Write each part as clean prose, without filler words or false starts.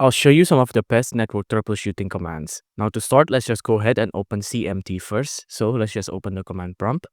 I'll show you some of the best network troubleshooting commands. Now to start, let's just go ahead and open CMT first. So let's just open the command prompt.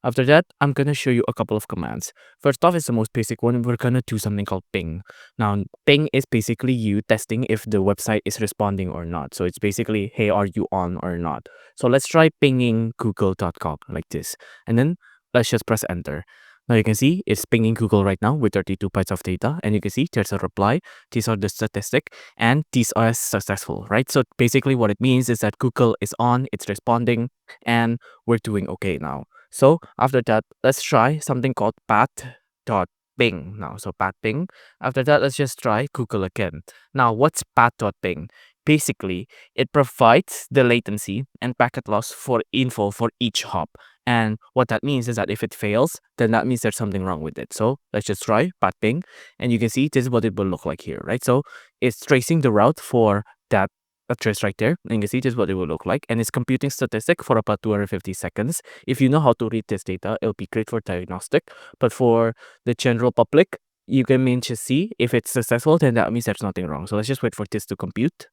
After that, I'm going to show you a couple of commands. First off is the most basic one. We're going to do something called ping. Now, ping is basically you testing if the website is responding or not. So it's basically, hey, are you on or not? So let's try pinging google.com like this. And then let's just press enter. Now you can see it's pinging Google right now with 32 bytes of data. And you can see there's a reply. These are the statistic and these are successful, right? So basically what it means is that Google is on, it's responding, and we're doing okay now. So after that, let's try something called path.ping now. So path.ping. After that, let's just try Google again. Now, what's path.ping? Basically, it provides the latency and packet loss for info for each hop. And what that means is that if it fails, then that means there's something wrong with it. So let's just try path.ping. And you can see this is what it will look like here, right? So it's tracing the route for that address right there. And you can see this is what it will look like. And it's computing statistic for about 250 seconds. If you know how to read this data, it'll be great for diagnostic. But for the general public, you can just see if it's successful, then that means there's nothing wrong. So let's just wait for this to compute.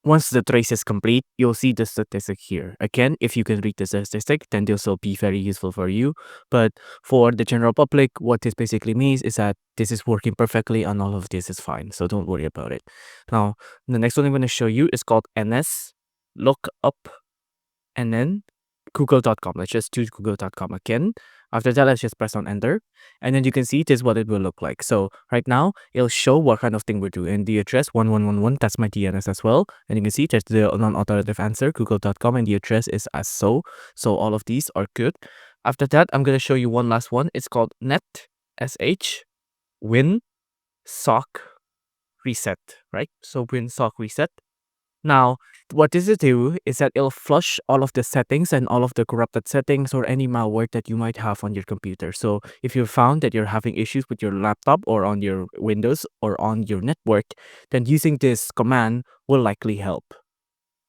Once the trace is complete, you'll see the statistic here. Again, if you can read the statistic, then this will be very useful for you. But for the general public, what this basically means is that this is working perfectly and all of this is fine. So don't worry about it. Now, the next one I'm going to show you is called NS lookup and then google.com. Let's just choose google.com again. After that, let's just press on enter. And then you can see this is what it will look like. So right now, it'll show what kind of thing we're doing. The address 1111, that's my DNS as well. And you can see there's the non-authoritative answer, google.com, and the address is as so. So all of these are good. After that, I'm going to show you one last one. It's called net sh win sock reset, right? So win sock reset. Now, what this will do is that it'll flush all of the settings and all of the corrupted settings or any malware that you might have on your computer. So if you found that you're having issues with your laptop or on your Windows or on your network, then using this command will likely help.